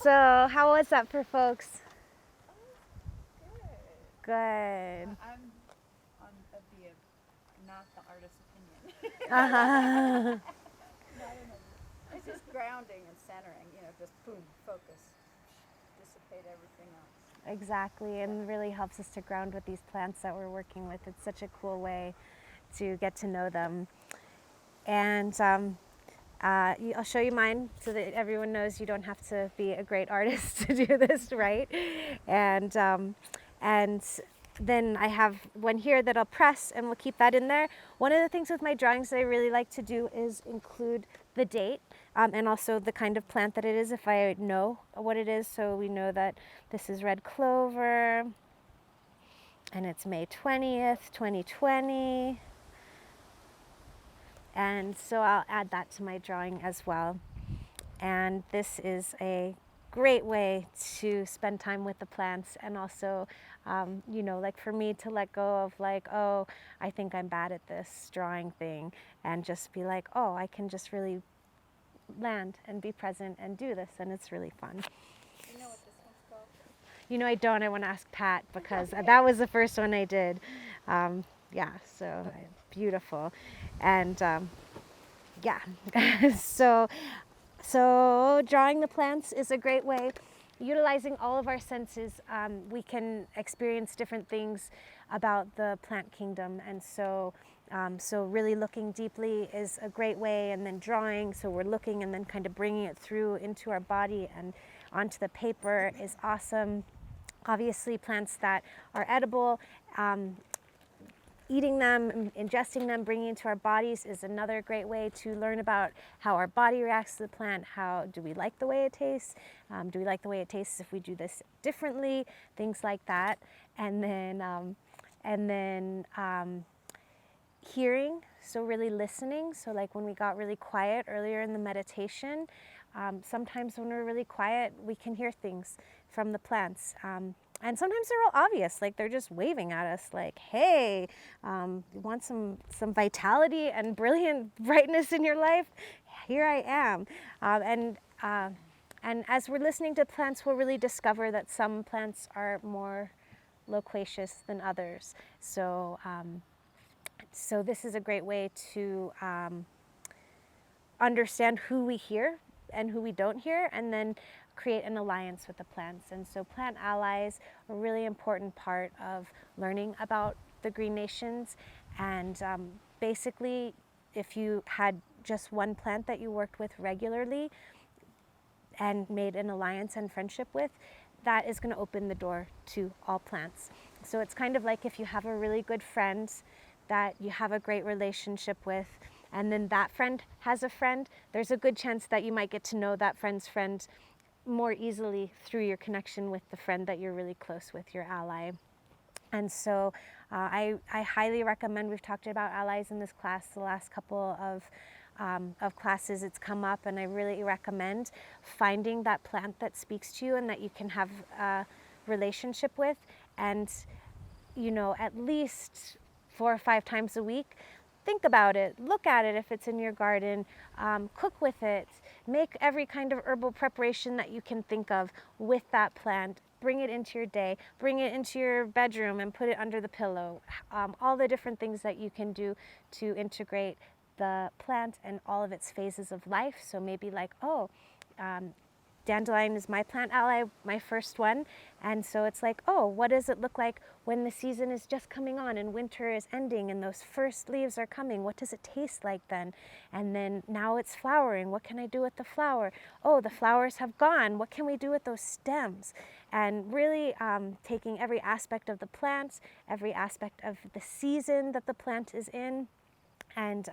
So how was that for folks? Good. Good. I'm on of the not the artist's opinion. Uh-huh. Not in a, it's just grounding and centering. Just boom, focus, dissipate everything else. Exactly, and really helps us to ground with these plants that we're working with. It's such a cool way to get to know them. And I'll show you mine so that everyone knows you don't have to be a great artist to do this, right? And and then I have one here that I'll press, and we'll keep that in there. One of the things with my drawings that I really like to do is include the date and also the kind of plant that it is if I know what it is. So we know that this is red clover and it's May 20th, 2020. And so I'll add that to my drawing as well. And this is a great way to spend time with the plants, and also like for me to let go of like, oh, I think I'm bad at this drawing thing, and just be like, oh, I can just really land and be present and do this, and it's really fun. Do you know what this one's called? I don't. I want to ask Pat because Okay. that was the first one I did. Yeah, so Okay. beautiful. And yeah, so drawing the plants is a great way. Utilizing all of our senses, we can experience different things about the plant kingdom, and so really looking deeply is a great way, and then drawing, so we're looking and then kind of bringing it through into our body and onto the paper is awesome. Obviously, plants that are edible, eating them, ingesting them, bringing into our bodies is another great way to learn about how our body reacts to the plant. How do we like the way it tastes? Do we like the way it tastes if we do this differently? Things like that. And then hearing, so really listening. So like when we got really quiet earlier in the meditation, sometimes when we're really quiet, we can hear things from the plants. And sometimes they're all obvious, like they're just waving at us like, hey, you want some vitality and brilliant brightness in your life? Here I am. And as we're listening to plants, we'll really discover that some plants are more loquacious than others. So this is a great way to understand who we hear and who we don't hear, and then create an alliance with the plants. And so plant allies are a really important part of learning about the Green Nations. And basically, if you had just one plant that you worked with regularly and made an alliance and friendship with, that is going to open the door to all plants. So it's kind of like if you have a really good friend that you have a great relationship with, and then that friend has a friend, there's a good chance that you might get to know that friend's friend more easily through your connection with the friend that you're really close with, your ally. And so I highly recommend, we've talked about allies in this class the last couple of classes, it's come up, and I really recommend finding that plant that speaks to you and that you can have a relationship with, and at least 4 or 5 times a week, think about it, look at it if it's in your garden, cook with it, make every kind of herbal preparation that you can think of with that plant. Bring it into your day, bring it into your bedroom and put it under the pillow. All the different things that you can do to integrate the plant and all of its phases of life. So maybe like, dandelion is my plant ally, my first one. And so it's like, oh, what does it look like when the season is just coming on and winter is ending and those first leaves are coming? What does it taste like then? And then now it's flowering. What can I do with the flower? Oh, the flowers have gone. What can we do with those stems? And really taking every aspect of the plant, every aspect of the season that the plant is in, and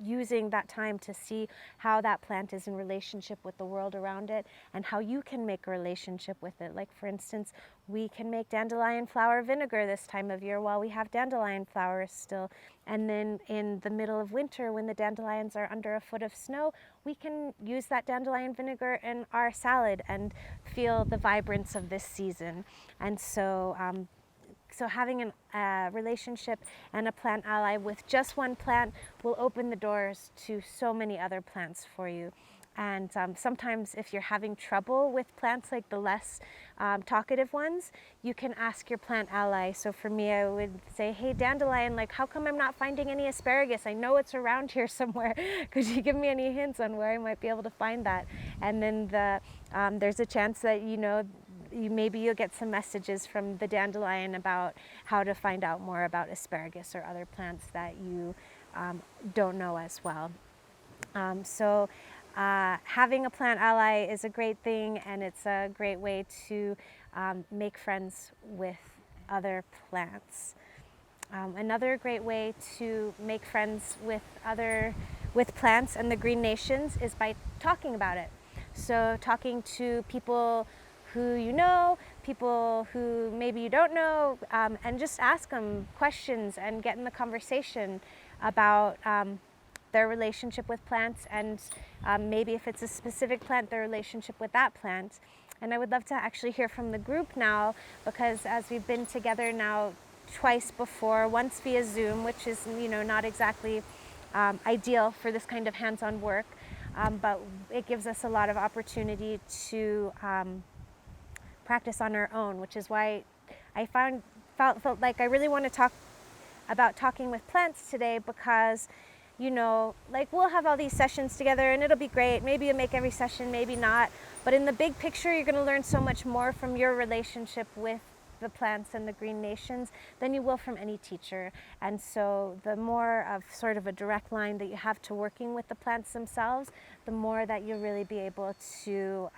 using that time to see how that plant is in relationship with the world around it, and how you can make a relationship with it. Like for instance, we can make dandelion flower vinegar this time of year while we have dandelion flowers still, and then in the middle of winter when the dandelions are under a foot of snow, we can use that dandelion vinegar in our salad and feel the vibrance of this season. And so having a relationship and a plant ally with just one plant will open the doors to so many other plants for you. And sometimes if you're having trouble with plants, like the less talkative ones, you can ask your plant ally. So for me, I would say, hey, dandelion, like, how come I'm not finding any asparagus? I know it's around here somewhere. Could you give me any hints on where I might be able to find that? And then there's a chance that, maybe you'll get some messages from the dandelion about how to find out more about asparagus or other plants that you don't know as well. So having a plant ally is a great thing, and it's a great way to make friends with other plants. Another great way to make friends with plants and the Green Nations is by talking about it. So talking to people who you know, people who maybe you don't know, and just ask them questions and get in the conversation about their relationship with plants, and maybe if it's a specific plant, their relationship with that plant. And I would love to actually hear from the group now, because as we've been together now twice before, once via Zoom, which is not exactly ideal for this kind of hands-on work, but it gives us a lot of opportunity to practice on our own, which is why I felt like I really want to talk about talking with plants today, because like, we'll have all these sessions together and it'll be great. Maybe you'll make every session, maybe not. But in the big picture, you're going to learn so much more from your relationship with the plants and the Green Nations than you will from any teacher. And so the more of sort of a direct line that you have to working with the plants themselves, the more that you'll really be able to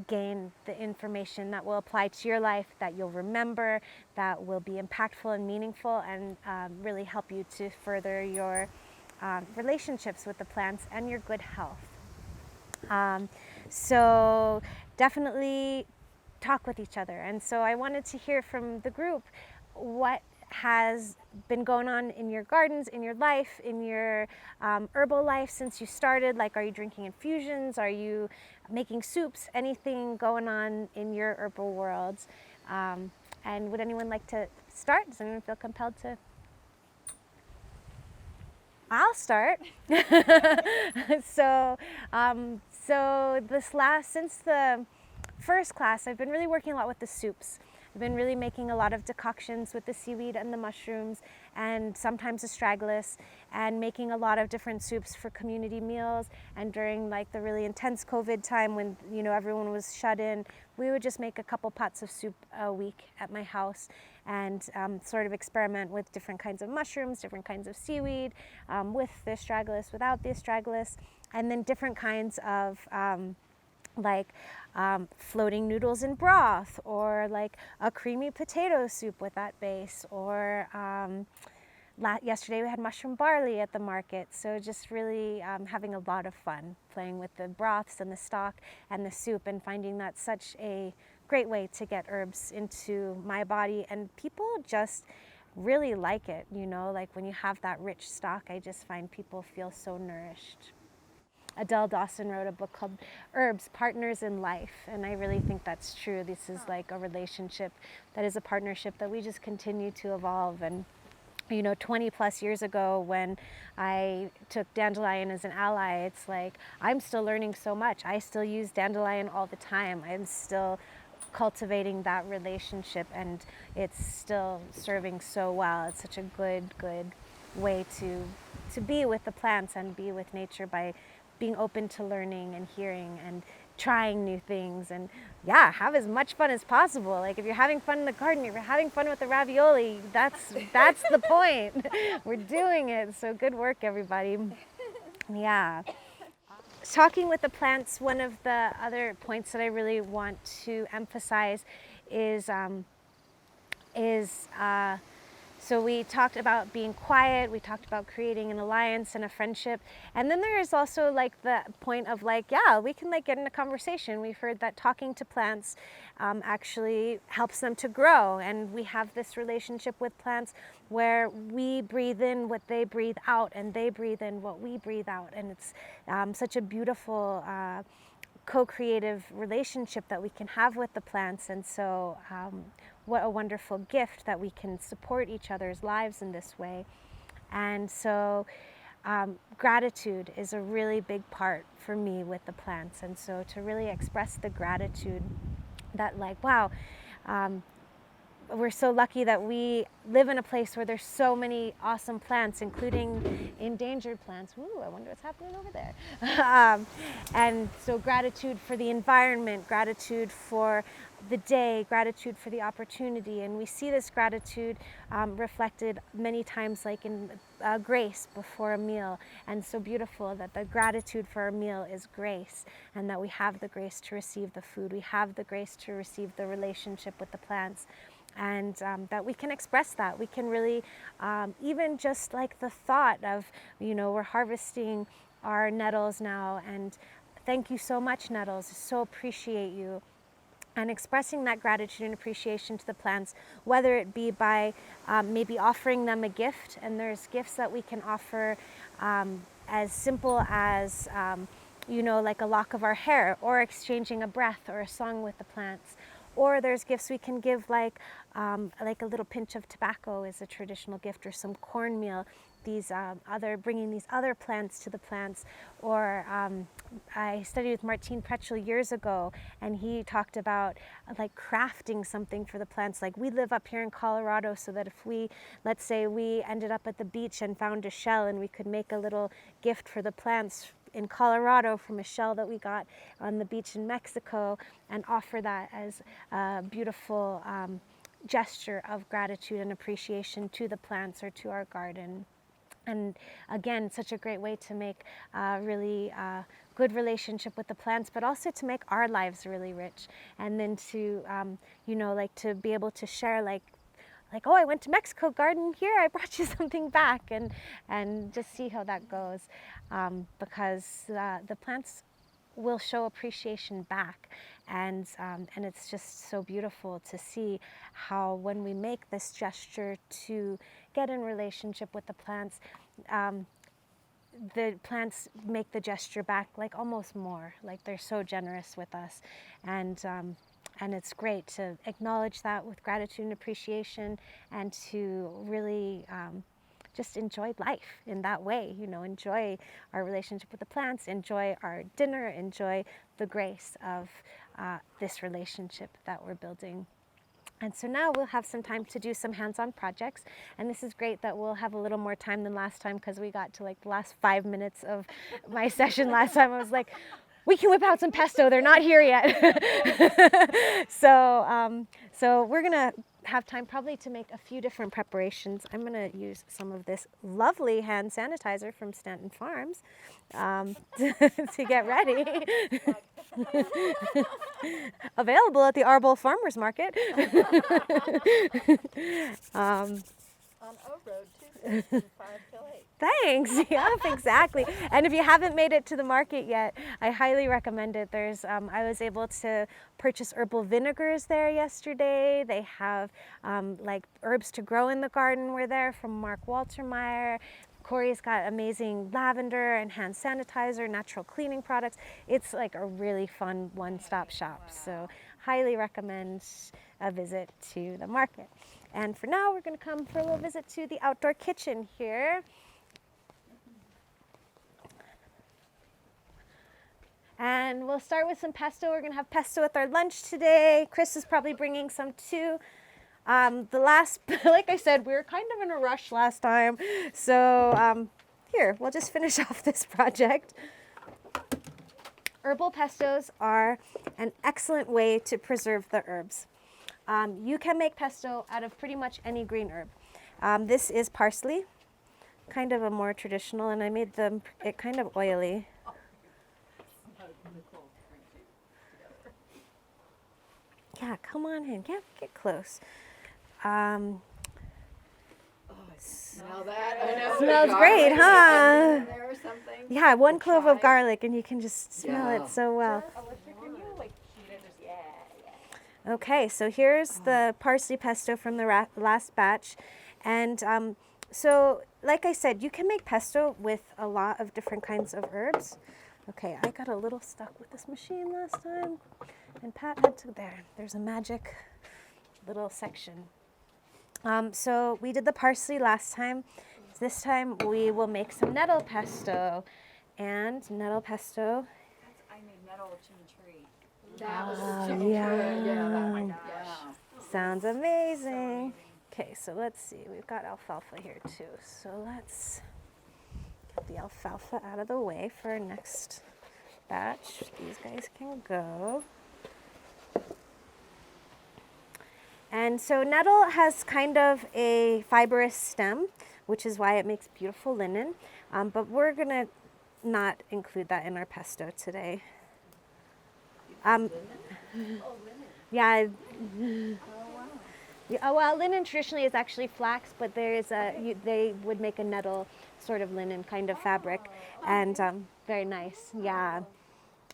gain the information that will apply to your life, that you'll remember, that will be impactful and meaningful, and really help you to further your relationships with the plants and your good health. So definitely talk with each other. And so I wanted to hear from the group what has been going on in your gardens, in your life, in your herbal life since you started. Like, are you drinking infusions? Are you making soups? Anything going on in your herbal worlds? And would anyone like to start? Does anyone feel compelled to? I'll start. So since the first class, I've been really working a lot with the soups. I've been really making a lot of decoctions with the seaweed and the mushrooms, and sometimes astragalus, and making a lot of different soups for community meals. And during like the really intense COVID time when everyone was shut in, we would just make a couple pots of soup a week at my house, and sort of experiment with different kinds of mushrooms, different kinds of seaweed, with the astragalus, without the astragalus, and then different kinds of floating noodles in broth, or like a creamy potato soup with that base, or yesterday we had mushroom barley at the market. So just really having a lot of fun playing with the broths and the stock and the soup, and finding that such a great way to get herbs into my body. And people just really like it, like when you have that rich stock, I just find people feel so nourished. Adele Dawson wrote a book called Herbs, Partners in Life, and I really think that's true. This is like a relationship that is a partnership that we just continue to evolve. And 20 plus years ago, when I took dandelion as an ally, it's like I'm still learning so much. I still use dandelion all the time. I'm still cultivating that relationship, and it's still serving so well. It's such a good way to be with the plants and be with nature, by being open to learning and hearing and trying new things, and have as much fun as possible. Like, if you're having fun in the garden, if you're having fun with the ravioli, that's the point. We're doing it. So good work, everybody. Yeah. Talking with the plants, one of the other points that I really want to emphasize is so we talked about being quiet, we talked about creating an alliance and a friendship, and then there is also like the point of like, we can like get in a conversation. We've heard that talking to plants actually helps them to grow, and we have this relationship with plants where we breathe in what they breathe out, and they breathe in what we breathe out, and it's such a beautiful co-creative relationship that we can have with the plants. And so what a wonderful gift that we can support each other's lives in this way. And so gratitude is a really big part for me with the plants. And so to really express the gratitude that, like, wow, we're so lucky that we live in a place where there's so many awesome plants, including endangered plants. Ooh, I wonder what's happening over there. And so gratitude for the environment, gratitude for the day, gratitude for the opportunity. And we see this gratitude reflected many times, like in grace before a meal. And so beautiful that the gratitude for a meal is grace, and that we have the grace to receive the food. We have the grace to receive the relationship with the plants. And that we can express that. We can really, even just like the thought of, we're harvesting our nettles now, and thank you so much, nettles, so appreciate you. And expressing that gratitude and appreciation to the plants, whether it be by maybe offering them a gift, and there's gifts that we can offer as simple as, like a lock of our hair, or exchanging a breath or a song with the plants. Or there's gifts we can give, like a little pinch of tobacco is a traditional gift, or some cornmeal. Bringing these other plants to the plants. Or I studied with Martin Pretschel years ago, and he talked about like crafting something for the plants. Like, we live up here in Colorado, so that if let's say we ended up at the beach and found a shell, and we could make a little gift for the plants in Colorado from a shell that we got on the beach in Mexico, and offer that as a beautiful gesture of gratitude and appreciation to the plants or to our garden. And again, such a great way to make a really good relationship with the plants, but also to make our lives really rich. And then to, to be able to share, like, oh, I went to Mexico garden, here, I brought you something back, and just see how that goes. Because the plants will show appreciation back. And it's just so beautiful to see how, when we make this gesture to get in relationship with the plants make the gesture back, like, almost more, like they're so generous with us. And it's great to acknowledge that with gratitude and appreciation, and to really just enjoy life in that way, enjoy our relationship with the plants, enjoy our dinner, enjoy the grace of this relationship that we're building. And so now we'll have some time to do some hands-on projects. And this is great that we'll have a little more time than last time, because we got to like the last 5 minutes of my session last time. I was like, we can whip out some pesto, they're not here yet. So we're gonna have time probably to make a few different preparations. I'm gonna use some of this lovely hand sanitizer from Stanton Farms to get ready. Available at the Arbol Farmers Market. On O Road, Tuesdays from 5 till 8. Thanks. Yep, exactly. And if you haven't made it to the market yet, I highly recommend it. I was able to purchase herbal vinegars there yesterday. They have like herbs to grow in the garden were there from Mark Waltermeyer. Corey's got amazing lavender and hand sanitizer, natural cleaning products. It's like a really fun one-stop shop. So highly recommend a visit to the market. And for now, we're going to come for a little visit to the outdoor kitchen here. And we'll start with some pesto. We're going to have pesto with our lunch today. Chris is probably bringing some too. Like I said, we were kind of in a rush last time. So here, we'll just finish off this project. Herbal pestos are an excellent way to preserve the herbs. You can make pesto out of pretty much any green herb. This is parsley, kind of a more traditional, and I made it kind of oily. Yeah, come on in. Yeah, get close. Smell that? I know. Smells great, huh? There or something. Yeah, 1 clove of garlic, and you can just smell it so well. Okay, so here's the parsley pesto from the last batch. And so, like I said, you can make pesto with a lot of different kinds of herbs. Okay, I got a little stuck with this machine last time. And Pat had to, there's a magic little section. So we did the parsley last time. This time we will make some nettle pesto. And nettle pesto. I made nettle chimichurri. That was Yeah. yeah. Sounds amazing. Okay, so let's see. We've got alfalfa here too. So let's get the alfalfa out of the way for our next batch. These guys can go. And so nettle has kind of a fibrous stem, which is why it makes beautiful linen. But we're going to not include that in our pesto today. Yeah. Yeah, well, linen traditionally is actually flax, but there is they would make a nettle sort of linen kind of fabric, and very nice. Yeah,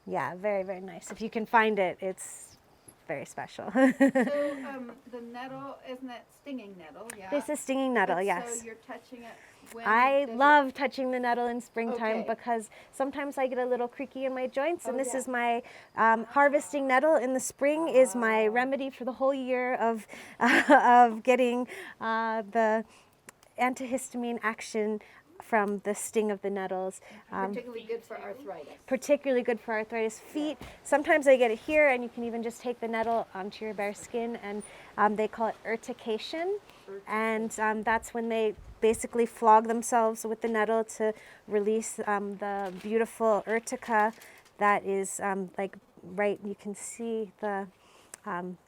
yeah, very, very nice. If you can find it, it's very special. So the nettle, isn't that stinging nettle? Yeah. This is stinging nettle, But yes. So you're touching it when I does love touching the nettle in springtime Okay. because sometimes I get a little creaky in my joints, and Oh, this yeah. is my harvesting nettle in the spring is my remedy for the whole year of of getting the antihistamine action from the sting of the nettles. particularly good for arthritis. Particularly good for arthritis. Feet, sometimes I get it here, and you can even just take the nettle onto your bare skin, and they call it urtication. And that's when they basically flog themselves with the nettle to release the beautiful urtica that is like right, you can see the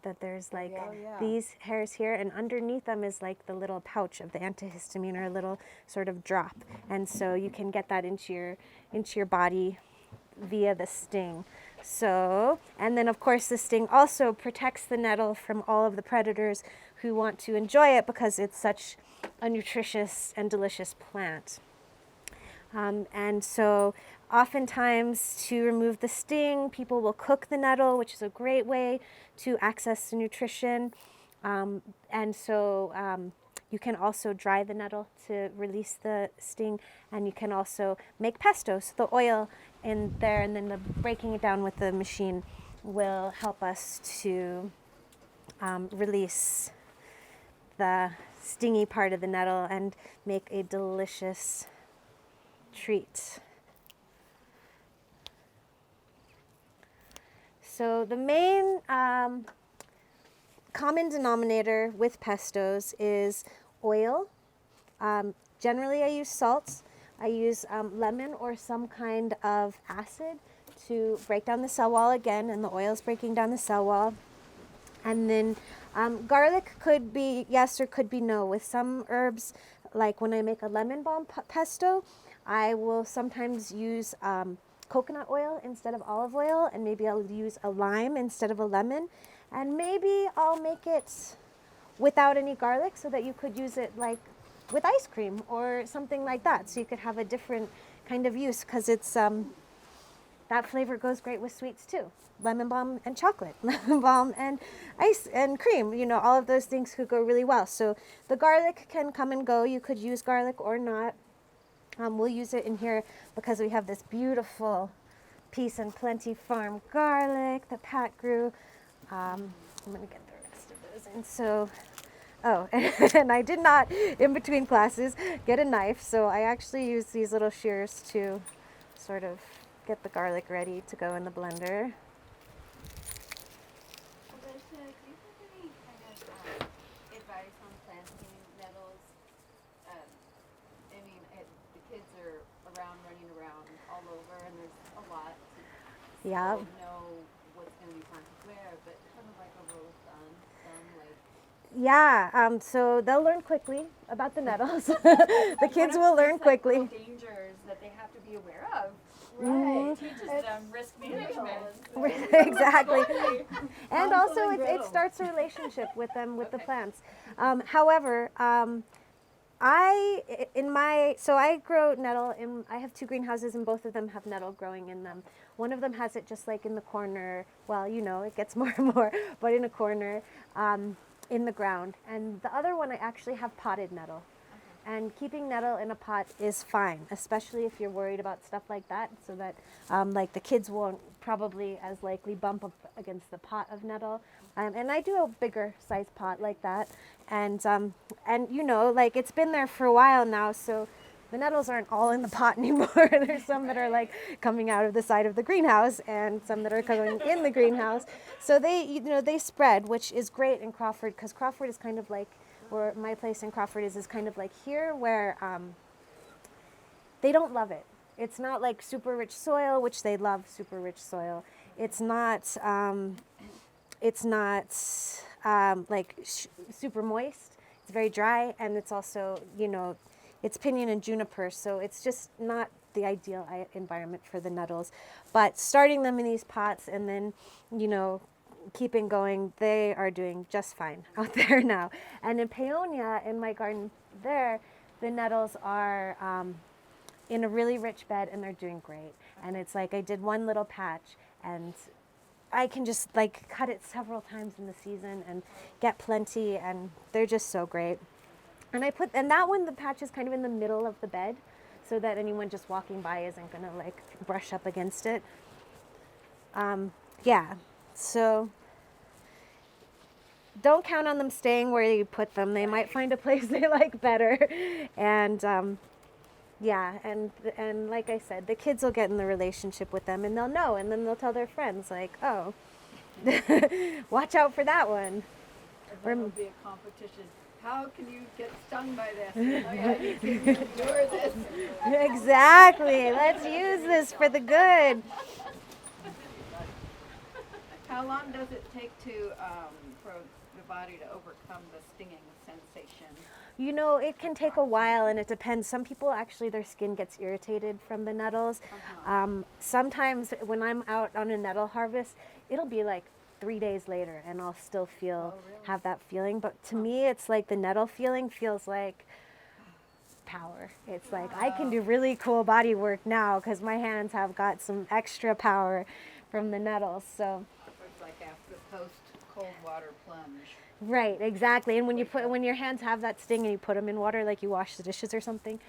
that there's like yeah. these hairs here, and underneath them is like the little pouch of the antihistamine, or a little sort of drop, and so you can get that into your body via the sting. So, and then of course the sting also protects the nettle from all of the predators who want to enjoy it because it's such a nutritious and delicious plant. And so oftentimes to remove the sting, people will cook the nettle, which is a great way to access the nutrition. And so you can also dry the nettle to release the sting, and you can also make pesto. So the oil in there and then the breaking it down with the machine will help us to release the stingy part of the nettle and make a delicious treat. So the main common denominator with pestos is oil. Generally I use salts. I use lemon or some kind of acid to break down the cell wall again, and the oil is breaking down the cell wall. And then garlic could be yes or could be no. With some herbs, like when I make a lemon balm pesto, I will sometimes use coconut oil instead of olive oil, and maybe I'll use a lime instead of a lemon, and maybe I'll make it without any garlic so that you could use it like with ice cream or something like that, so you could have a different kind of use, because it's that flavor goes great with sweets too. Lemon balm and chocolate, lemon balm and ice and cream, you know, all of those things could go really well. So the garlic can come and go. You could use garlic or not. We'll use it in here because we have this beautiful Peace and Plenty Farm garlic that Pat grew. I'm going to get the rest of those in. So, oh, and I did not, in between classes, get a knife. So I actually use these little shears to sort of get the garlic ready to go in the blender. Alicia, do you have any kind of advice on planting nettles? I mean, the kids are running around all over, and there's a lot to Yeah. know what's going to be planted where, but kind of like a rule of thumb, like. Yeah, so they'll learn quickly about the nettles. The kids will learn quickly. Dangers that they have to be aware of. Right. It teaches them risk management. Exactly. And Hansel also and it Gretel. starts a relationship with them, with the plants. However, so I grow nettle I have 2 greenhouses, and both of them have nettle growing in them. One of them has it just like in the corner. Well, you know, it gets more and more, but in a corner in the ground. And the other one I actually have potted nettle. And keeping nettle in a pot is fine, especially if you're worried about stuff like that, so that like the kids won't probably as likely bump up against the pot of nettle. And I do a bigger size pot like that. And you know, like it's been there for a while now, so the nettles aren't all in the pot anymore. There's some that are like coming out of the side of the greenhouse, and some that are coming in the greenhouse. So they, you know, they spread, which is great in Crawford, because Crawford is kind of like, where my place in Crawford is kind of like here, where they don't love it. It's not like super rich soil, which they love super rich soil. It's not. It's not like super moist. It's very dry, and it's also, you know, it's pinyon and juniper, so it's just not the ideal environment for the nettles. But starting them in these pots and then, you know, keeping going, they are doing just fine out there now. And in Paonia, in my garden there, the nettles are in a really rich bed, and they're doing great. And it's like I did one little patch, and I can just like cut it several times in the season and get plenty, and they're just so great. And that one, the patch is kind of in the middle of the bed, so that anyone just walking by isn't gonna like brush up against it. Yeah, so don't count on them staying where you put them. They might find a place they like better. And yeah, and like I said, the kids will get in the relationship with them, and they'll know, and then they'll tell their friends like, oh, watch out for that one. And then there'll be a competition. How can you get stung by this? Oh, yeah, you can endure this. Exactly. Let's use this for the good. How long does it take for the body to overcome the stinging sensation? You know, it can take a while, and it depends. Some people actually, their skin gets irritated from the nettles. Sometimes when I'm out on a nettle harvest, it'll be like 3 days later, and I'll still feel have that feeling. But to me, it's like the nettle feeling feels like power. It's like I can do really cool body work now because my hands have got some extra power from the nettles. So It's like after post cold water plunge. right, exactly. And when your hands have that sting and you put them in water, like you wash the dishes or something,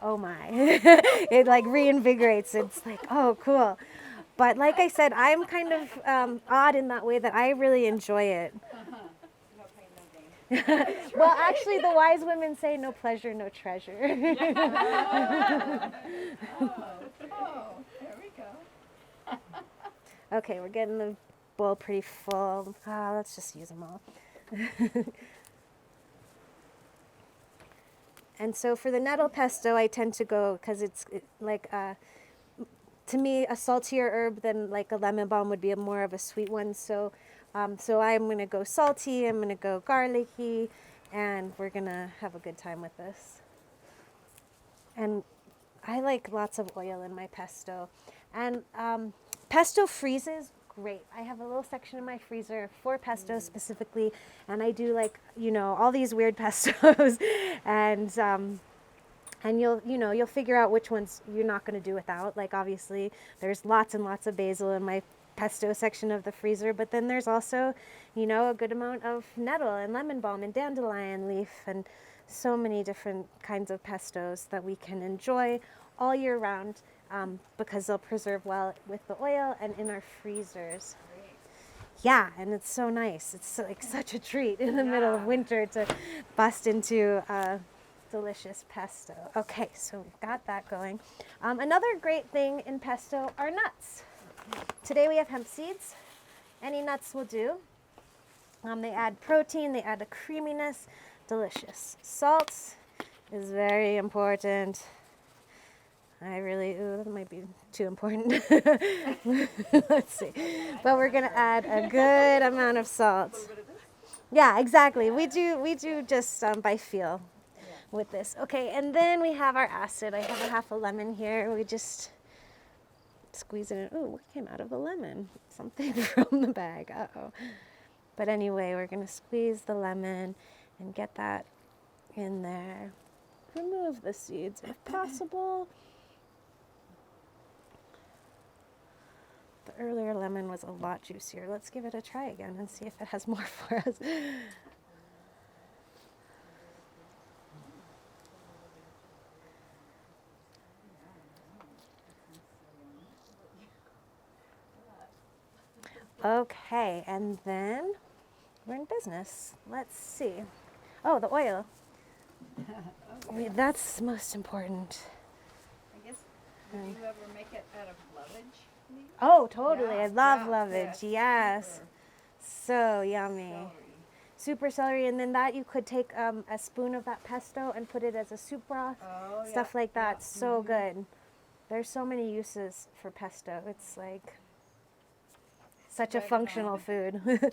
oh my, it like reinvigorates. It's like, oh, cool. But like I said, I'm kind of odd in that way that I really enjoy it. No pain, no gain. Well, actually, the wise women say no pleasure, no treasure. Oh, there we go. Okay, we're getting the bowl pretty full. Let's just use them all. And so for the nettle pesto, I tend to go, because it's like, to me, a saltier herb than like a lemon balm would be a more of a sweet one. So, so I'm going to go salty, I'm going to go garlicky, and we're going to have a good time with this. And I like lots of oil in my pesto. And pesto freezes great. I have a little section in my freezer for pesto specifically, and I do like, you know, all these weird pestos, and you'll figure out which ones you're not going to do without. Like obviously, there's lots and lots of basil in my pesto section of the freezer, but then there's also, you know, a good amount of nettle and lemon balm and dandelion leaf and so many different kinds of pestos that we can enjoy all year round. Because they'll preserve well with the oil and in our freezers. Yeah, and it's so nice. It's like such a treat in the middle of winter to bust into a delicious pesto. Okay, so we've got that going. Another great thing in pesto are nuts. Today we have hemp seeds. Any nuts will do. They add protein, they add a creaminess, delicious. Salt is very important. That might be too important. Let's see. But we're going to add a good amount of salt. Yeah, exactly. We do just by feel with this. Okay, and then we have our acid. I have a half a lemon here. We just squeeze it in. Ooh, what came out of the lemon? Something from the bag. Uh-oh. But anyway, we're going to squeeze the lemon and get that in there. Remove the seeds if possible. The earlier lemon was a lot juicier. Let's give it a try again and see if it has more for us. Okay, and then we're in business. Let's see. Oh, the oil. That's most important. I guess, would you ever make it out of lovage leaf? Oh, totally. Yeah, I love yeah, lovage. that's Yes. So yummy. celery. Super celery, and then that you could take a spoon of that pesto and put it as a soup broth, Oh, stuff yeah, like that. yeah. So good. There's so many uses for pesto. It's like such a Spread it functional on food. Toast.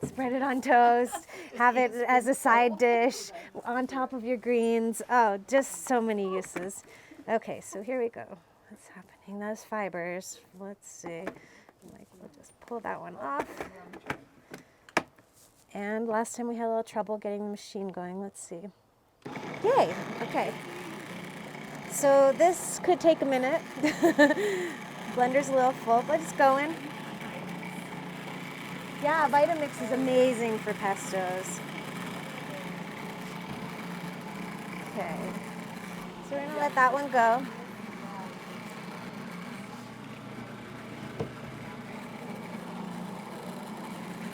Spread it on toast, have it as a side dish on top of your greens. Oh, just so many uses. Okay, so here we go. What's happening? Those fibers. Let's see. Like, we'll just pull that one off. And last time we had a little trouble getting the machine going. Let's see. Yay! Okay. So this could take a minute. Blender's a little full, but it's going. Yeah, Vitamix is amazing for pestos. Okay. So we're gonna let that one go.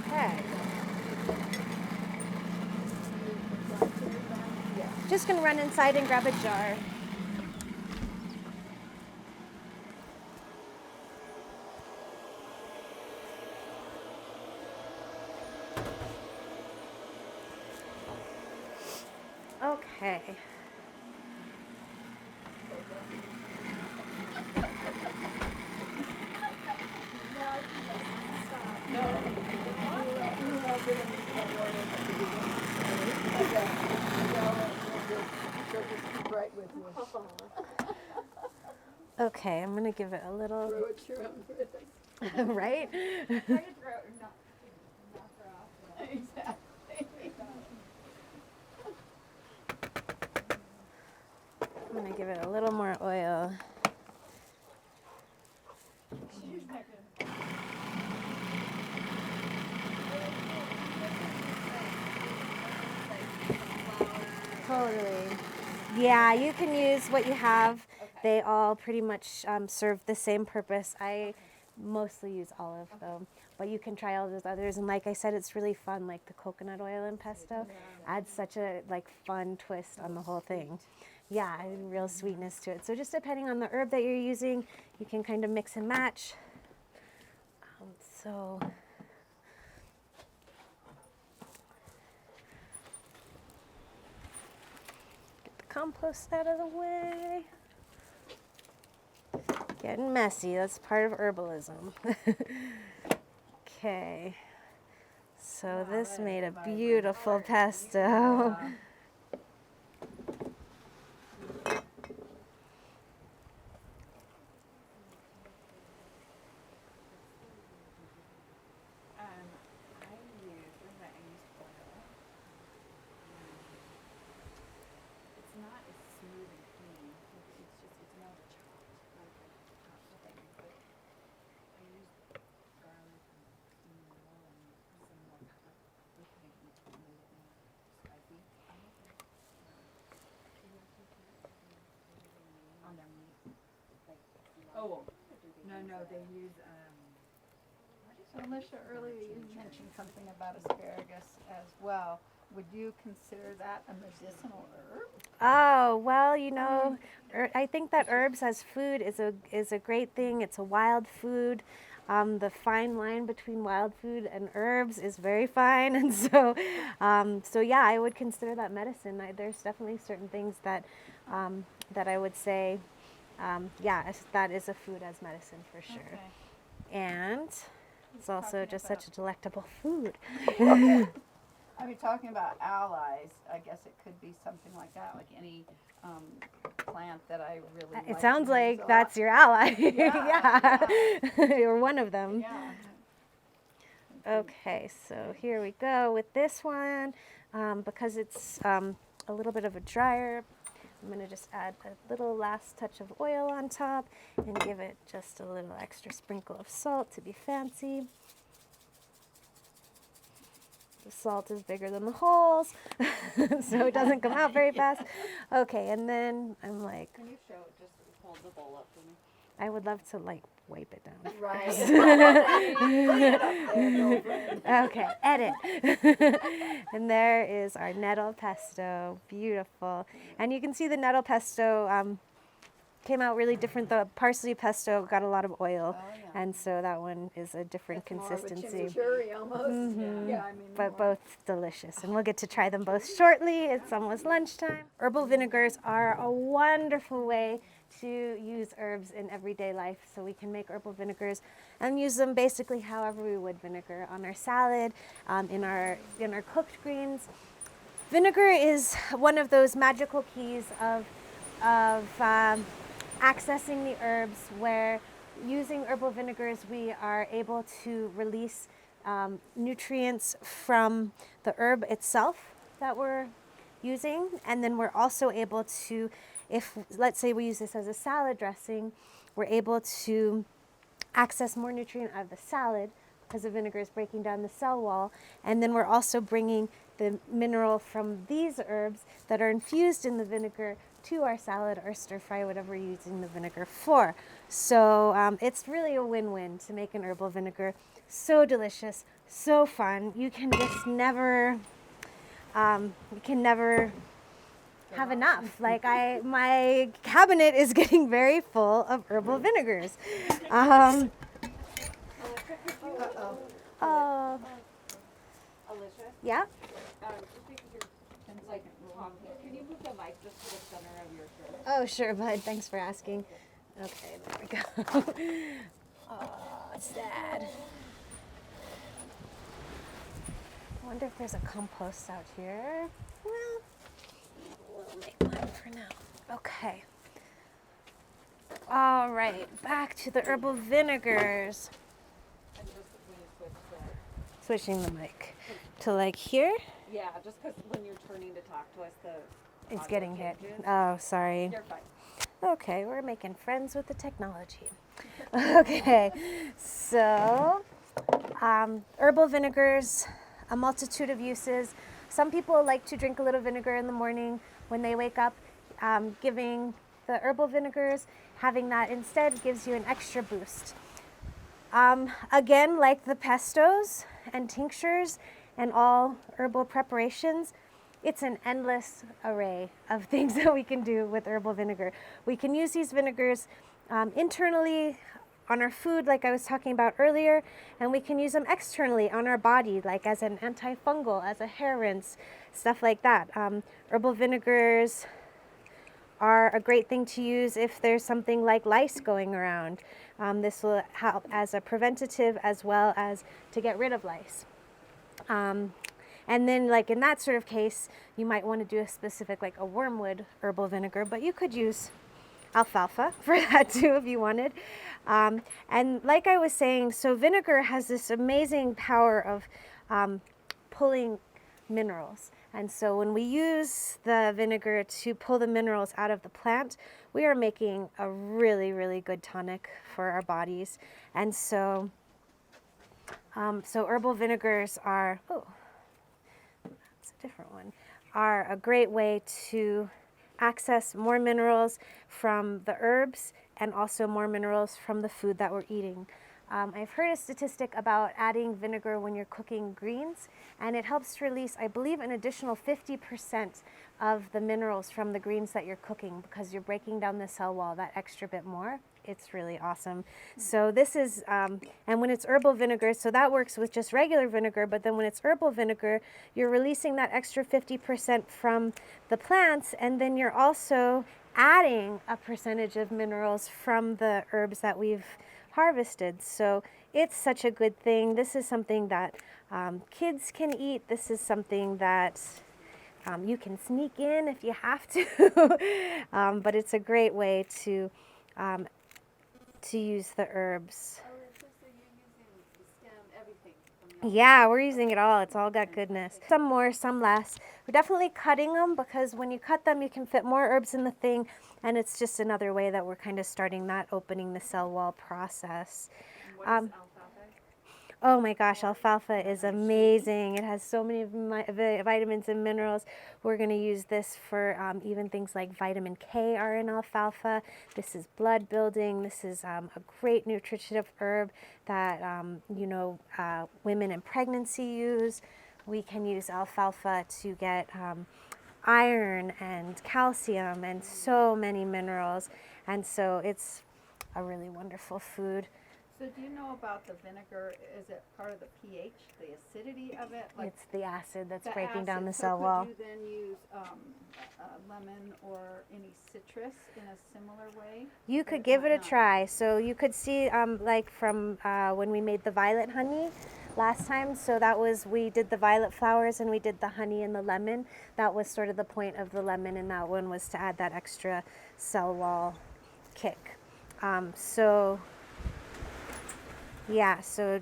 Okay. Just gonna run inside and grab a jar. Okay. Right with you. Okay, I'm gonna give it a little, Throw it your own risk. right? Try to throw it, knock her off. Exactly. I'm gonna give it a little more oil. Totally. Yeah, you can use what you have. Okay. They all pretty much serve the same purpose. I mostly use olive though, but you can try all those others. And like I said, it's really fun. Like the coconut oil and pesto adds such a like fun twist on the whole thing. Yeah, and real sweetness to it. So just depending on the herb that you're using, you can kind of mix and match. So. Compost out of the way. Getting messy, that's part of herbalism. Okay, so this made a beautiful pesto. It's not as smooth and clean. It's more chopped thing. But I use garlic and oil and some more pepper with it to make it more spicy. On their meat, like Oh, no, they use, so Alicia, earlier you mentioned something about asparagus as well. Would you consider that a medicinal herb? Oh, well, I think that herbs as food is a great thing. It's a wild food. The fine line between wild food and herbs is very fine, and so yeah, I would consider that medicine. There's definitely certain things that that I would say, that is a food as medicine for sure. Okay. And it's also Talking just about- such a delectable food. I mean, talking about allies, I guess it could be something like that, like any plant that I really like. It sounds to use like a that's lot. your ally. Yeah, You're one of them. Yeah. Okay, so here we go with this one. Because it's a little bit of a drier, I'm going to just add a little last touch of oil on top and give it just a little extra sprinkle of salt to be fancy. The salt is bigger than the holes, so it doesn't come out very fast. Okay, and then I'm like, Can you show just hold the bowl up for me? I would love to like wipe it down. Right. Okay, edit. And there is our nettle pesto, beautiful. And you can see the nettle pesto came out really different. The parsley pesto got a lot of oil, Oh, yeah. and so that one is a different It's more of a consistency. chimichurri almost. Yeah, I mean. But more- both delicious, and we'll get to try them both shortly. It's almost lunchtime. Herbal vinegars are a wonderful way to use herbs in everyday life, so we can make herbal vinegars and use them basically however we would vinegar on our salad, in our cooked greens. Vinegar is one of those magical keys of accessing the herbs, where using herbal vinegars we are able to release nutrients from the herb itself that we're using, and then we're also able to, if let's say we use this as a salad dressing, we're able to access more nutrient out of the salad because the vinegar is breaking down the cell wall, and then we're also bringing the mineral from these herbs that are infused in the vinegar to our salad or stir fry, whatever we're using the vinegar for. So it's really a win-win to make an herbal vinegar. So delicious, so fun. You can just never, have enough. Like my cabinet is getting very full of herbal vinegars. Uh-oh. Oh, Alicia, yeah. just because you're like talking, can you move the mic just to the center of your shirt? Oh, sure, bud. Thanks for asking. Okay, there we go. Oh, sad. I wonder if there's a compost out here. Well, we'll make one for now. Okay. All right, back to the herbal vinegars. And just when you switch the, Switching the mic to like here. yeah, just because when you're turning to talk to us, the It's audio getting hit. changes. Oh, sorry. You're fine. Okay, we're making friends with the technology. Okay, so herbal vinegars, a multitude of uses. Some people like to drink a little vinegar in the morning when they wake up. Giving the herbal vinegars, having that instead gives you an extra boost. Again, like the pestos and tinctures and all herbal preparations, it's an endless array of things that we can do with herbal vinegar. We can use these vinegars internally on our food, like I was talking about earlier, and we can use them externally on our body, like as an antifungal, as a hair rinse, stuff like that. Herbal vinegars are a great thing to use if there's something like lice going around. This will help as a preventative as well as to get rid of lice. And then like in that sort of case, you might want to do a specific, like a wormwood herbal vinegar, but you could use alfalfa for that too if you wanted. And like I was saying, so vinegar has this amazing power of pulling minerals. And so when we use the vinegar to pull the minerals out of the plant, we are making a really, really good tonic for our bodies. And so, so herbal vinegars are, oh, that's a different one, are a great way to access more minerals from the herbs and also more minerals from the food that we're eating. I've heard a statistic about adding vinegar when you're cooking greens, and it helps to release, I believe, an additional 50% of the minerals from the greens that you're cooking because you're breaking down the cell wall that extra bit more. It's really awesome. So this is, and when it's herbal vinegar, so that works with just regular vinegar, but then when it's herbal vinegar, you're releasing that extra 50% from the plants, and then you're also adding a percentage of minerals from the herbs that we've harvested. So it's such a good thing. This is something that kids can eat. This is something that you can sneak in if you have to. But it's a great way to use the herbs. Oh, it's just that you're using the stem, everything from the Yeah, we're using it all. It's all got goodness. Some more, some less. We're definitely cutting them because when you cut them, you can fit more herbs in the thing, and it's just another way that we're kind of starting that opening the cell wall process. What is alfalfa? Oh my gosh, alfalfa is amazing. It has so many vitamins and minerals. We're going to use this for even things like vitamin K are in alfalfa. This is blood building. This is a great nutritive herb that, women in pregnancy use. We can use alfalfa to get iron and calcium and so many minerals. And so it's a really wonderful food. So do you know about the vinegar? Is it part of the pH, the acidity of it? It's the acid that's the breaking down the acid. cell wall. Could you then use lemon or any citrus in a similar way? You could give it a try. So you could see like from when we made the violet honey last time. So that was, we did the violet flowers and we did the honey and the lemon. That was sort of the point of the lemon in that one, was to add that extra cell wall kick. Yeah, so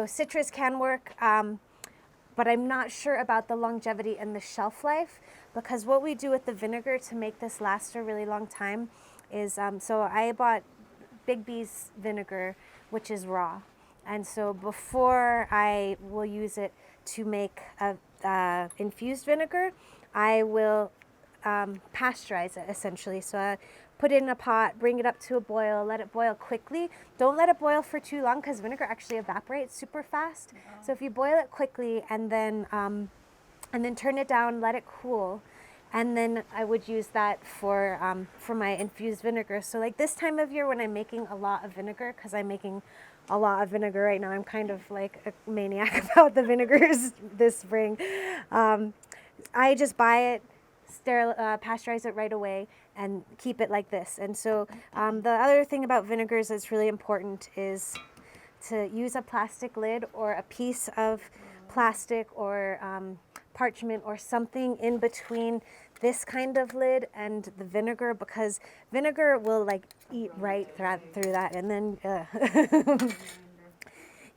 citrus can work, but I'm not sure about the longevity and the shelf life, because what we do with the vinegar to make this last a really long time is, so I bought Big B's vinegar, which is raw. And so before I will use it to make a infused vinegar, I will pasteurize it essentially. So I put it in a pot, bring it up to a boil, let it boil quickly. Don't let it boil for too long because vinegar actually evaporates super fast. So if you boil it quickly and then turn it down, let it cool, and then I would use that for my infused vinegar. So like this time of year when I'm making a lot of vinegar, because I'm making a lot of vinegar right now, I'm kind of like a maniac about the vinegars this spring. I just buy it, pasteurize it right away, and keep it like this. And so the other thing about vinegars that's really important is to use a plastic lid or a piece of plastic or parchment or something in between this kind of lid and the vinegar, because vinegar will like eat right through that, and then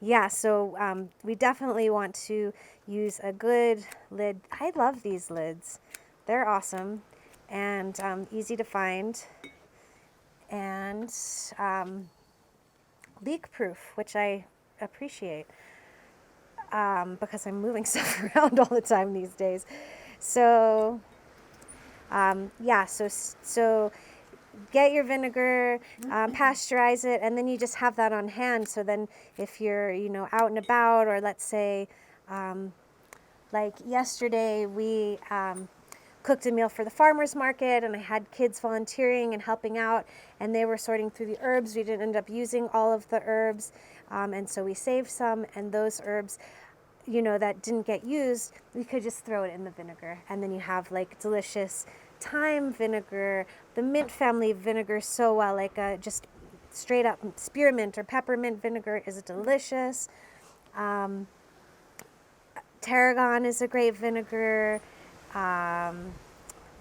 yeah, so we definitely want to use a good lid. I love these lids. They're awesome and easy to find, and leak proof, which I appreciate because I'm moving stuff around all the time these days. So yeah, so get your vinegar, pasteurize it, and then you just have that on hand. So then if you're, out and about, or let's say, like yesterday, we cooked a meal for the farmer's market, and I had kids volunteering and helping out, and they were sorting through the herbs. We didn't end up using all of the herbs, and so we saved some, and those herbs, that didn't get used, we could just throw it in the vinegar, and then you have like delicious thyme vinegar, the mint family vinegar so well, like just straight up spearmint or peppermint vinegar is delicious. Tarragon is a great vinegar.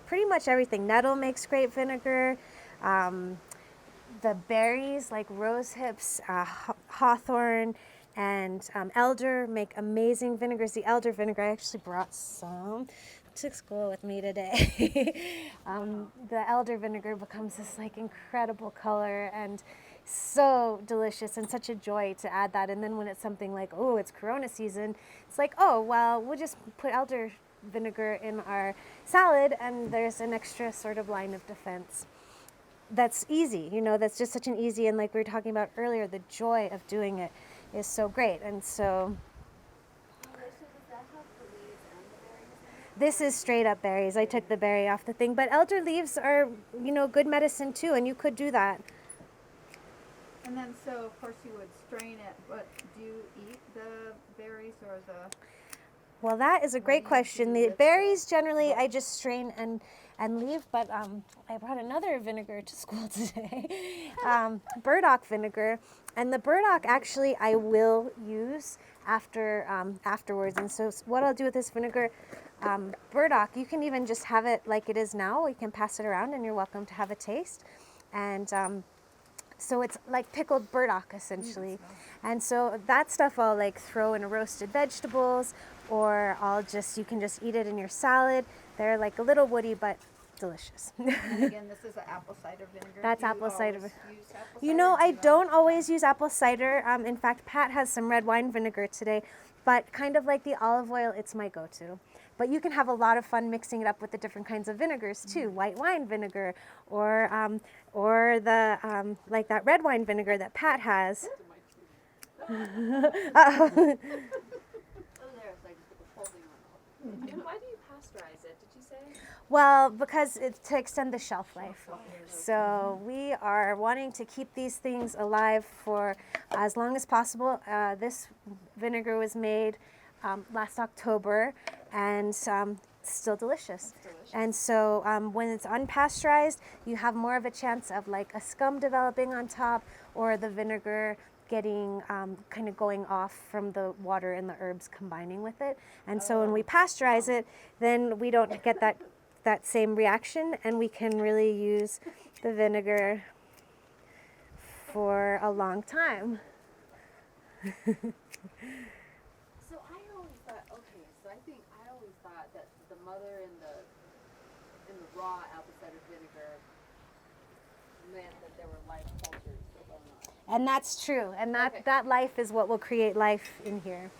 Pretty much everything. Nettle makes great vinegar. The berries like rose hips, hawthorn, and elder make amazing vinegars. The elder vinegar, I actually brought some to school with me today. The elder vinegar becomes this like incredible color and so delicious, and such a joy to add that. And then when it's something like, oh, it's Corona season, it's like, oh, well, we'll just put elder vinegar in our salad, and there's an extra sort of line of defense. That's easy, that's just such an easy, and like we were talking about earlier, the joy of doing it is so great. And so this is straight up berries. I took the berry off the thing, but elder leaves are, good medicine too, and you could do that. And then, so of course you would strain it, but do you eat the berries or the? Well, that is a great question. The berries generally I just strain and leave, but I brought another vinegar to school today, burdock vinegar, and the burdock actually I will use afterwards. And so what I'll do with this vinegar, burdock, you can even just have it like it is now. You can pass it around, and you're welcome to have a taste. And so it's like pickled burdock essentially. And so that stuff I'll like throw in roasted vegetables, or you can just eat it in your salad. They're like a little woody, but delicious. And again, this is an apple cider vinegar. That's Do you apple cider always vi- use apple You cider, know, or do I you don't always use apple cider. In fact, Pat has some red wine vinegar today, but kind of like the olive oil, it's my go-to. But you can have a lot of fun mixing it up with the different kinds of vinegars too. White wine vinegar, or the like that red wine vinegar that Pat has. Oh, there, it's like holding on. And why do you pasteurize it? Did you say? Well, because it's to extend the shelf life. So we are wanting to keep these things alive for as long as possible. This vinegar was made last October, and still delicious. And so when it's unpasteurized, you have more of a chance of like a scum developing on top, or the vinegar getting kind of going off from the water and the herbs combining with it. And so when we pasteurize it, then we don't get that same reaction, and we can really use the vinegar for a long time. So I always thought, okay, so I always thought that the mother in the raw apple cider vinegar meant that there were live cultures going on. And that's true. And Okay. that life is what will create life in here.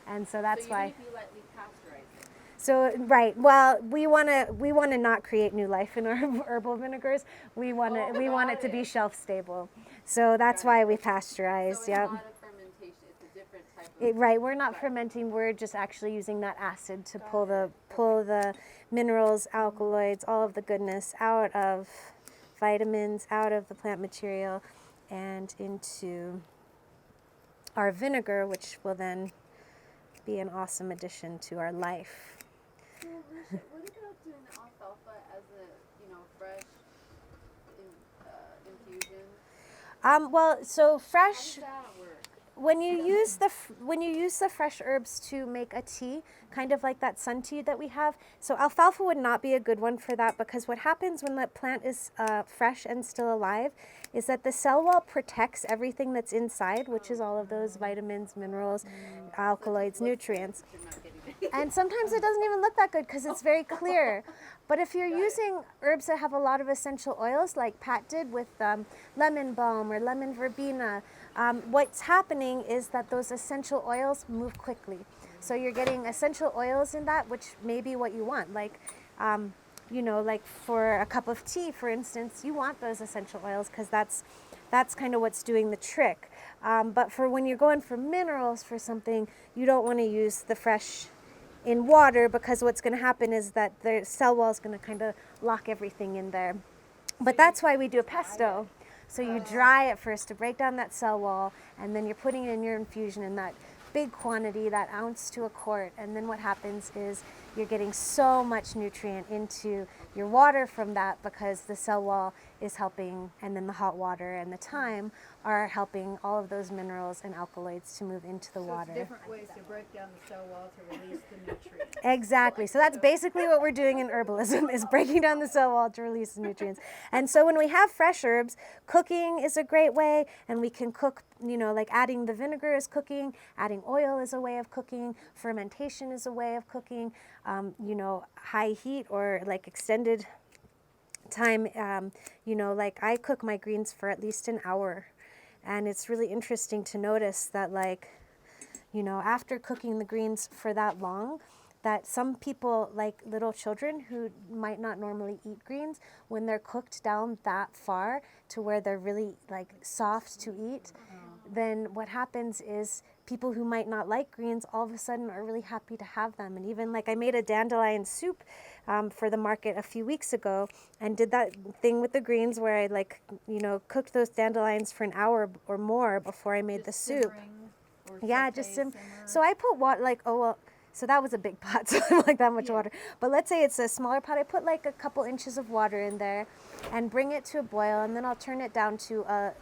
And so that's so why. If you lightly pasteurize it. So right, well, we want to not create new life in our herbal vinegars. We want it to be shelf stable. So that's why we pasteurize. So it's Yep. not a fermentation, it's a different type of Right, we're not fermenting. We're just actually using that acid to pull the minerals, alkaloids, all of the goodness out of vitamins, out of the plant material, and into our vinegar, which will then be an awesome addition to our life. So, Alicia, what about doing alfalfa as a, fresh infusion? Well, so How fresh. does that work? When you use the fresh herbs to make a tea, kind of like that sun tea that we have, so alfalfa would not be a good one for that, because what happens when the plant is fresh and still alive is that the cell wall protects everything that's inside, which is all of those vitamins, minerals, alkaloids, nutrients. You're not getting it. And sometimes it doesn't even look that good because it's very clear. But if you're using herbs that have a lot of essential oils, like Pat did with lemon balm or lemon verbena, what's happening is that those essential oils move quickly. So you're getting essential oils in that, which may be what you want. Like, like for a cup of tea, for instance, you want those essential oils because that's kind of what's doing the trick. But for when you're going for minerals for something, you don't want to use the fresh in water, because what's going to happen is that the cell wall is going to kind of lock everything in there. But that's why we do a pesto. So you dry it first to break down that cell wall, and then you're putting it in your infusion in that big quantity, that ounce to a quart. And then what happens is you're getting so much nutrient into your water from that, because the cell wall is helping, and then the hot water and the thyme are helping all of those minerals and alkaloids to move into the water. It's different ways to break down the cell wall to release the nutrients. Exactly. So that's basically what we're doing in herbalism, is breaking down the cell wall to release the nutrients. And so when we have fresh herbs, cooking is a great way, and we can cook, like adding the vinegar is cooking, adding oil is a way of cooking, fermentation is a way of cooking, high heat or like extended time, like I cook my greens for at least an hour. And it's really interesting to notice that, after cooking the greens for that long, that some people, like little children who might not normally eat greens, when they're cooked down that far to where they're really like soft to eat, then what happens is people who might not like greens all of a sudden are really happy to have them. And even like I made a dandelion soup for the market a few weeks ago, and did that thing with the greens where I cooked those dandelions for an hour or more before I made the soup. Yeah, just simmer. So I put water, so that was a big pot, so I don't like that much water. But let's say it's a smaller pot. I put like a couple inches of water in there and bring it to a boil, and then I'll turn it down to a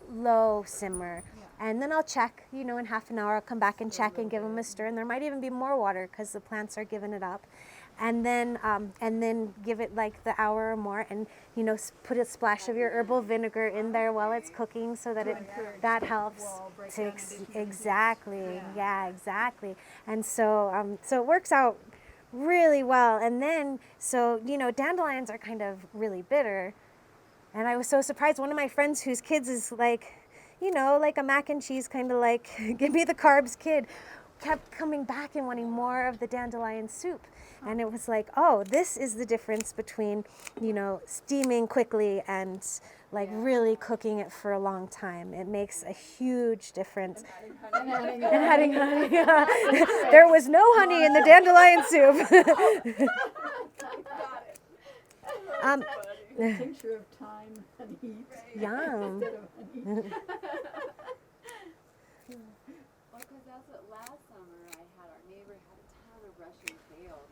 low simmer. And then I'll check, in half an hour, I'll come back and check and give them a stir. And there might even be more water because the plants are giving it up. And then give it like the hour or more, and put a splash of your herbal vinegar in there while it's cooking, so that that helps to exactly. And so so it works out really well. And then, so, you know, dandelions are kind of really bitter. And I was so surprised. One of my friends whose kids is like, you know, like a mac and cheese kind of like, give me the carbs kid, kept coming back and wanting more of the dandelion soup. And it was like, oh, this is the difference between, you know, steaming quickly and like really cooking it for a long time. It makes a huge difference. And adding honey. There was no honey in the dandelion soup. um, The tincture of time and heat. Yum. Instead of honey. Well, because that's what last summer I had. Our neighbor had a ton of Russian kale.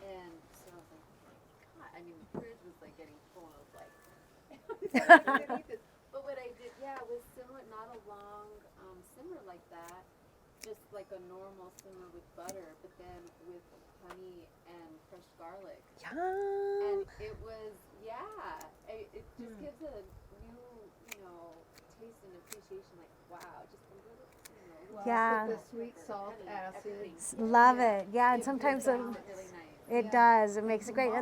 And so I was like, God, I mean, the fridge was like getting full. And I was like, I couldn't eat this. But what I did, was similar, not a long simmer like that. Just like a normal simmer with butter, but then with honey and fresh garlic. Yum. And it was, it just gives a new, taste and appreciation. Like, wow, just a little, Well, Yeah. with the sweet salt acid. Love it. Yeah, and it sometimes really makes it really nice. it does. It makes it great.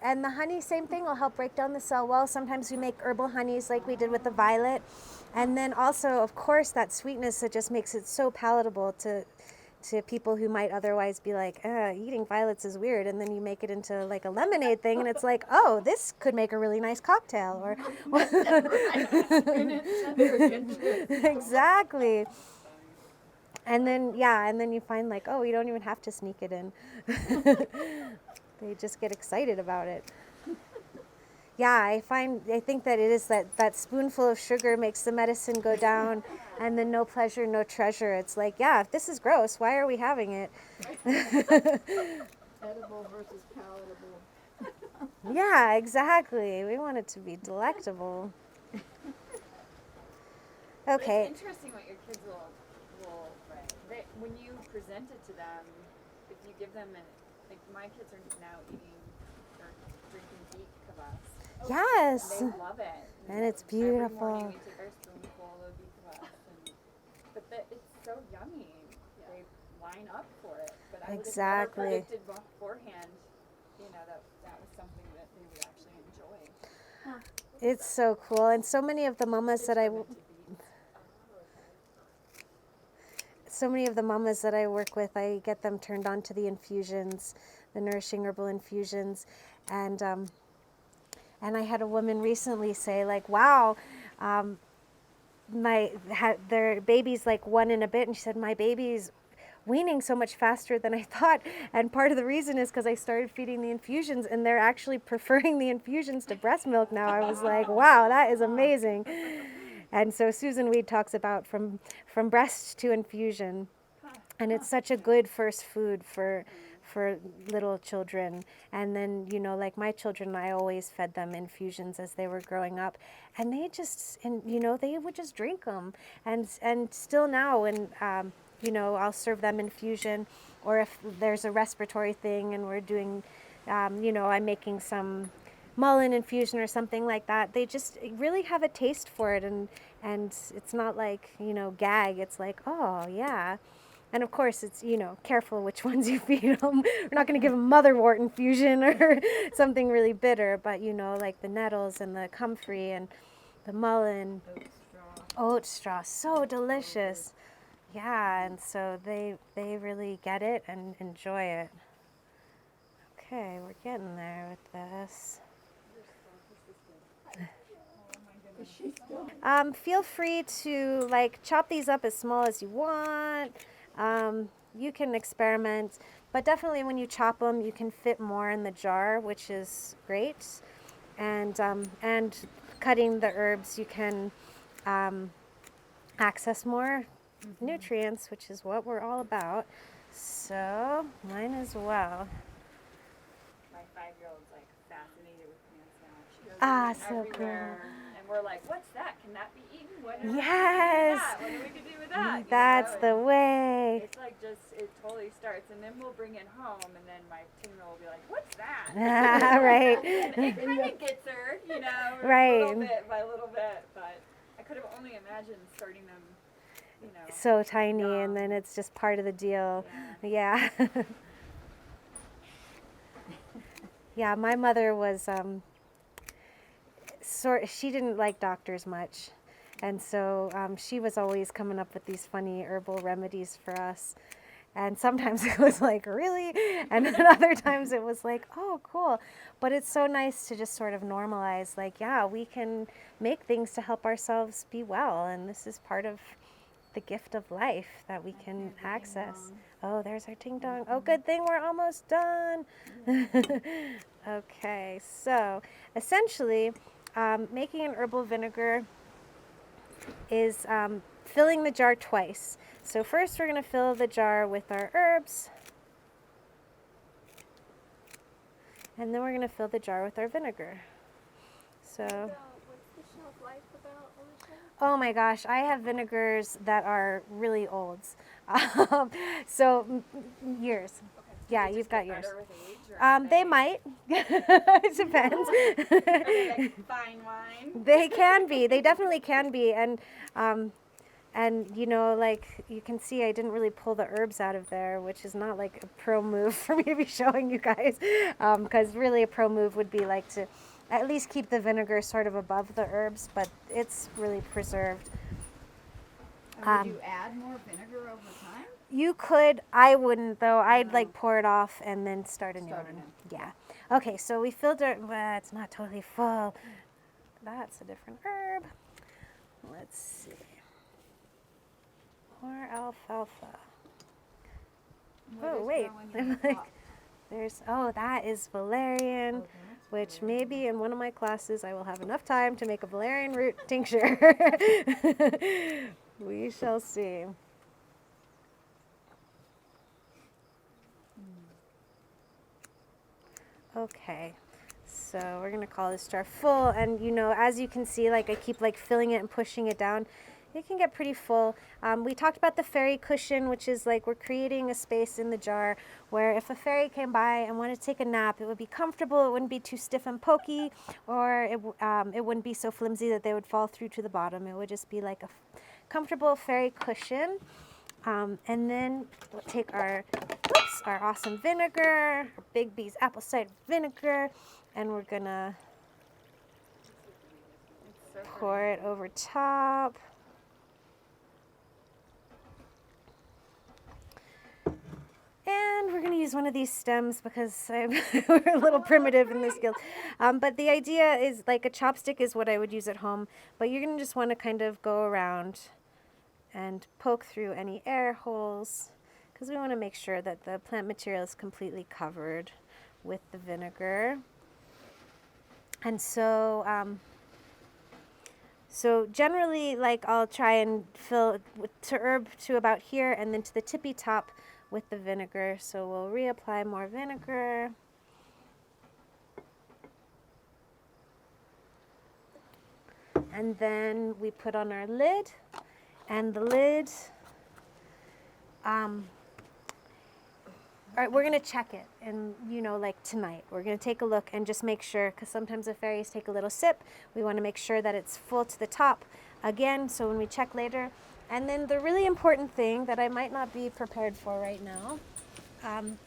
And the honey, same thing, will help break down the cell wall. Sometimes we make herbal honeys like we did with the violet. And then also, of course, that sweetness that just makes it so palatable to people who might otherwise be like, eating violets is weird. And then you make it into like a lemonade thing and it's like, oh, this could make a really nice cocktail. Or Exactly. And then, and then you find like, oh, you don't even have to sneak it in. They just get excited about it. Yeah, I think that it is that spoonful of sugar makes the medicine go down, and then no pleasure, no treasure. It's like, if this is gross, why are we having it? Edible versus palatable. Yeah, exactly. We want it to be delectable. Okay. It's interesting what your kids will when you present it to them, if you give them like my kids are now eating or drinking beet kvass. Yes. And they love it. And it's Every beautiful. morning we take our spoonful of beet kvass, it's so yummy. They line up for it. But I would have never predicted beforehand, that was something that they would actually enjoy. It's so cool. And so many of the mamas that I work with, I get them turned on to the infusions, the nourishing herbal infusions. And I had a woman recently say, like, wow, their baby's like 1 and a bit, and she said, my baby's weaning so much faster than I thought. And part of the reason is because I started feeding the infusions, and they're actually preferring the infusions to breast milk now. I was like, wow, that is amazing. And so Susan Weed talks about from breast to infusion, and it's such a good first food for little children. And then, like my children, I always fed them infusions as they were growing up, and they just, they would just drink them. And still now, when I'll serve them infusion, or if there's a respiratory thing and we're doing, I'm making some mullein infusion or something like that, they just really have a taste for it, and it's not like, gag. It's like, oh yeah. And of course, it's, careful which ones you feed them. We're not going to give them motherwort infusion or something really bitter, but like the nettles and the comfrey and the mullein, oat straw, so delicious. Yeah, and so they really get it and enjoy it. Okay, we're getting there with this. Feel free to chop these up as small as you want. You can experiment, but definitely when you chop them, you can fit more in the jar, which is great. And cutting the herbs, you can access more nutrients, which is what we're all about. So mine as well. My 5-year-old's fascinated with plants now. She goes So everywhere, and we're like, "What's that? Can that be eaten? What are Yes. What are we gonna do with that?" That's the way. It's it totally starts, and then we'll bring it home, and then my 10-year-old will be like, "What's that?" Right. And it kind of gets her, Right. little bit by little bit. But I could have only imagined starting them, So tiny, and then it's just part of the deal. Yeah. Yeah, my mother was she didn't like doctors much. And so she was always coming up with these funny herbal remedies for us. And sometimes it was like, really? And then other times it was like, oh, cool. But it's so nice to just sort of normalize, like, yeah, we can make things to help ourselves be well. And this is part of the gift of life that we can access. Oh, there's our ting dong. Oh, good thing we're almost done. Okay, so essentially, making an herbal vinegar is filling the jar twice. So first we're going to fill the jar with our herbs, and then we're going to fill the jar with our vinegar. So, What's the shelf life about, Alicia? oh my gosh, I have vinegars that are really old. So years. Okay. Yeah, Do they you've just got get yours. better with age, or are They might. It depends. Are they like fine wine? They can be. They definitely can be. And you know, like you can see, I didn't really pull the herbs out of there, which is not like a pro move for me to be showing you guys, because really a pro move would be like to at least keep the vinegar sort of above the herbs, but it's really preserved. And would you add more vinegar over time? You could. I wouldn't though. I'd like pour it off and then start a new Start one. anew. Yeah. Okay, so we filled it. Well, it's not totally full. That's a different herb. Let's see. More alfalfa. What Oh is wait. growing in the pot? There's that's valerian, Oh, that's which valerian. maybe in one of my classes I will have enough time to make a valerian root tincture. We shall see. Okay, so we're gonna call this jar full, and you know, as you can see, like I keep like filling it and pushing it down. It can get pretty full. We talked about the fairy cushion, which is like we're creating a space in the jar where if a fairy came by and wanted to take a nap, it would be comfortable, it wouldn't be too stiff and pokey, or it wouldn't be so flimsy that they would fall through to the bottom. It would just be like a comfortable fairy cushion. And then we'll take our awesome vinegar, our Big B's apple cider vinegar, and we're gonna pour it over top. And we're going to use one of these stems because we're a little primitive in this guild. But the idea is like a chopstick is what I would use at home. But you're going to just want to kind of go around and poke through any air holes because we want to make sure that the plant material is completely covered with the vinegar. And so, so generally, like I'll try and fill to herb to about here and then to the tippy top with the vinegar. So we'll reapply more vinegar. And then we put on our lid, and the lid, all right, we're gonna check it, and you know, like tonight, we're gonna take a look and just make sure, because sometimes the fairies take a little sip. We want to make sure that it's full to the top again, so when we check later. And then the really important thing that I might not be prepared for right now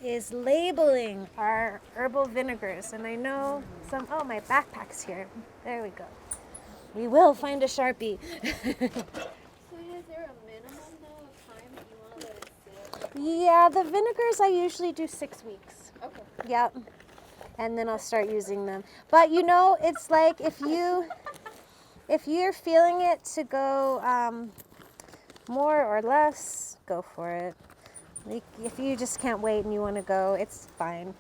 is labeling our herbal vinegars. And I know oh, my backpack's here. There we go. We will find a Sharpie. So is there a minimum though of time that you want to let it sit? Yeah, the vinegars I usually do 6 weeks. Okay. Yep. And then I'll start using them. But you know, it's like if you're feeling it to go more or less, go for it. Like if you just can't wait and you want to go, it's fine.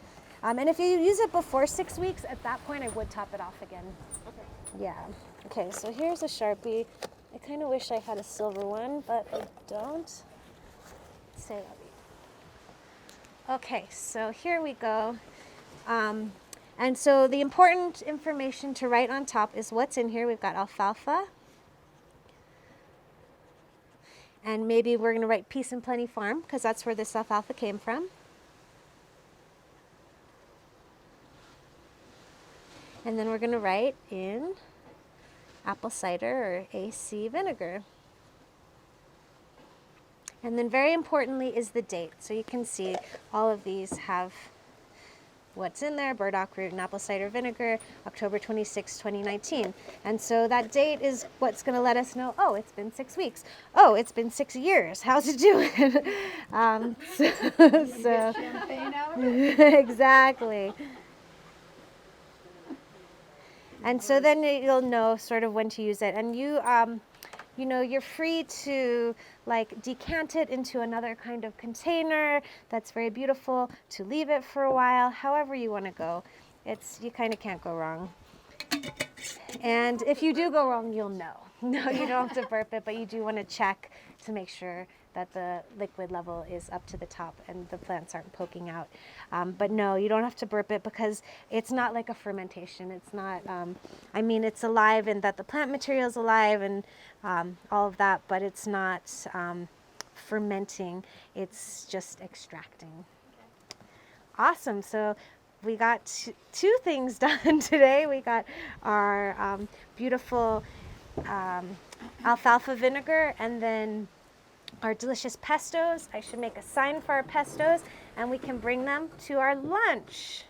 And if you use it before 6 weeks, at that point I would top it off again. Okay. Yeah. Okay, so here's a Sharpie. I kind of wish I had a silver one, but I don't. Say that. Okay, so here we go. And so the important information to write on top is what's in here. We've got alfalfa. And maybe we're going to write Peace and Plenty Farm because that's where this alfalfa came from. And then we're going to write in apple cider or AC vinegar. And then very importantly is the date. So you can see all of these have what's in there, burdock root and apple cider vinegar, October 26, 2019. And so that date is what's going to let us know, oh, it's been 6 weeks. Oh, it's been 6 years. How's it doing? So Champagne out? exactly. And so then you'll know sort of when to use it. And you know, you're free to like decant it into another kind of container that's very beautiful, to leave it for a while, however you want to go. You kind of can't go wrong. And if you do go wrong, you'll know. No, you don't have to burp it, but you do want to check to make sure that the liquid level is up to the top and the plants aren't poking out. But no, you don't have to burp it because it's not like a fermentation. It's not, I mean, it's alive in that the plant material is alive and all of that, but it's not fermenting. It's just extracting. Awesome. So we got two things done today. We got our beautiful alfalfa vinegar and then our delicious pestos. I should make a sign for our pestos and we can bring them to our lunch.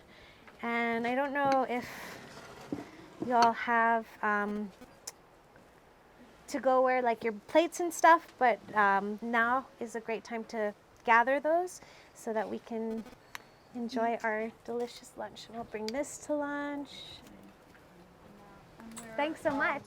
And I don't know if y'all have to go where like your plates and stuff, but now is a great time to gather those so that we can enjoy our delicious lunch. And we'll bring this to lunch. Thanks so much.